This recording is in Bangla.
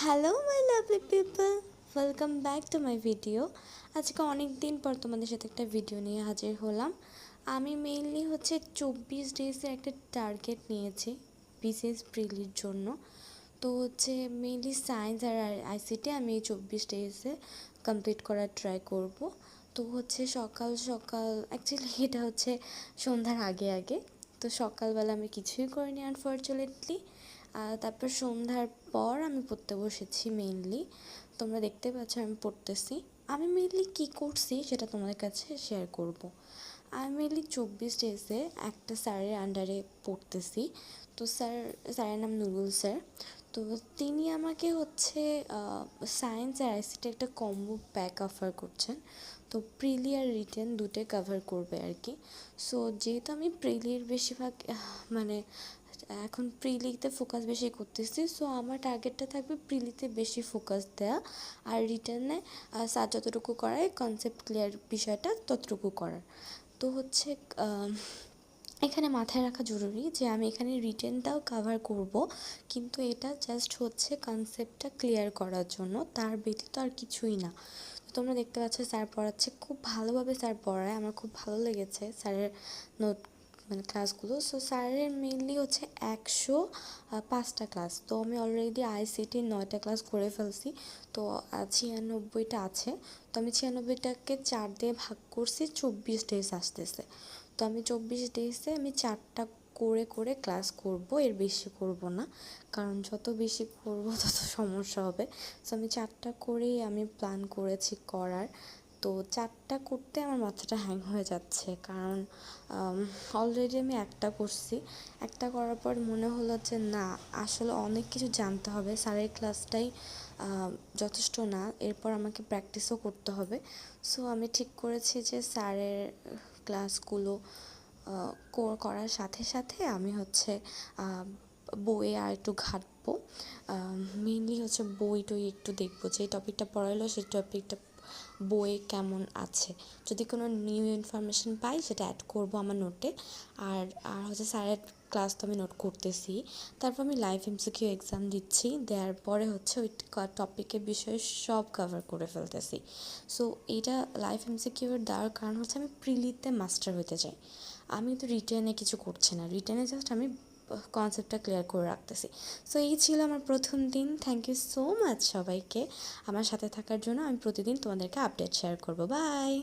Hello my lovely people, welcome back to my video. আজকে অনেক দিন পর তোমাদের সাথে একটা ভিডিও নিয়ে হাজির হলাম। আমি মেইনলি 24 ডেজের একটা টার্গেট নিয়েছি বিসিএস প্রিলির জন্য। তো মেইনলি সায়েন্স আর আইসিটি আমি এই 24 ডেজে কমপ্লিট করার ট্রাই করব। তো সকাল সকাল অ্যাকচুয়ালি এটা সন্ধ্যার আগে আগে। তো সকালবেলা আমি কিছুই করিনি আনফর্চুনেটলি। তারপর সন্ধ্যার পর আমি পড়তে বসেছি মেইনলি। তোমরা দেখতে পাচ্ছ আমি পড়তেছি। আমি মেইনলি কী করছি সেটা তোমাদের কাছে শেয়ার করব। আমি মেইনলি 24 ডেজে একটা স্যারের আন্ডারে পড়তেছি। তো স্যারের নাম নুরুল স্যার। তো তিনি আমাকে সায়েন্স আর আইসিটি একটা কম্বো প্যাক অফার করছেন। তো প্রিলি আর রিটেন দুটোই কভার করবে আর কি। সো যেহেতু আমি প্রিলির বেশিরভাগ এখন প্রিলিতে ফোকাস বেশি করতেছি, সো আমার টার্গেটটা থাকবে প্রিলিতে বেশি ফোকাস দেওয়া আর রিটেনে স্যার যতটুকু করায় কনসেপ্ট ক্লিয়ার বিষয়টা ততটুকু করার। তো এখানে মাথায় রাখা জরুরি যে আমি এখানে রিটেনটাও কাভার করব, কিন্তু এটা জাস্ট কনসেপ্টটা ক্লিয়ার করার জন্য, তার ব্যতীত আর কিছুই না। তোমরা দেখতে পাচ্ছ স্যার পড়াচ্ছে, খুব ভালোভাবে স্যার পড়ায়, আমার খুব ভালো লেগেছে স্যারের নোট ক্লাসগুলো। সো স্যারের মেইনলি 105টা ক্লাস। তো আমি অলরেডি আইসিটির 9টা ক্লাস করে ফেলছি। তো 96টা আছে। তো আমি 96টাকে 4 দিয়ে ভাগ করছি, 24 ডেজ আসতেছে। তো আমি 24 ডেজে আমি 4টা করে করে ক্লাস করব, এর বেশি করব না, কারণ যত বেশি করব তত সমস্যা হবে। সো আমি 4টা করেই আমি প্ল্যান করেছি করার। তো 4টা করতে আমার মাথাটা হ্যাং হয়ে যাচ্ছে, কারণ অলরেডি আমি একটা করছি। একটা করার পর মনে হলো যে না, আসলে অনেক কিছু জানতে হবে, স্যারের ক্লাসটাই যথেষ্ট না, এরপর আমাকে প্র্যাকটিসও করতে হবে। সো আমি ঠিক করেছি যে স্যারের ক্লাসগুলো করার সাথে সাথে আমি বইয়ে আর একটু ঘাঁটবো। মেইনলি বই টই একটু দেখবো, যে টপিকটা পড়াইলো সেই টপিকটা বইয়ে কেমন আছে, যদি কোনো নিউ ইনফরমেশন পাই সেটা অ্যাড করব আমার নোটে। আর আর স্যারের ক্লাস তো আমি নোট করতেছি। তারপর আমি লাইভ এমসিকিউ এক্সাম দিচ্ছি, দেওয়ার পরে ওই টপিকের বিষয়ে সব কভার করে ফেলতেছি। সো এইটা লাইভ এমসিকিউ দেওয়ার কারণ আমি প্রিলিতে মাস্টার হতে চাই। আমি তো রিটেনে কিছু করছি না, রিটেনে জাস্ট আমি কনসেপ্টটা ক্লিয়ার করে রাখতেছি। সো এই ছিল আমার প্রথম দিন। থ্যাংক ইউ সো মাচ সবাইকে আমার সাথে থাকার জন্য। আমি প্রতিদিন তোমাদেরকে আপডেট শেয়ার করব। বাই।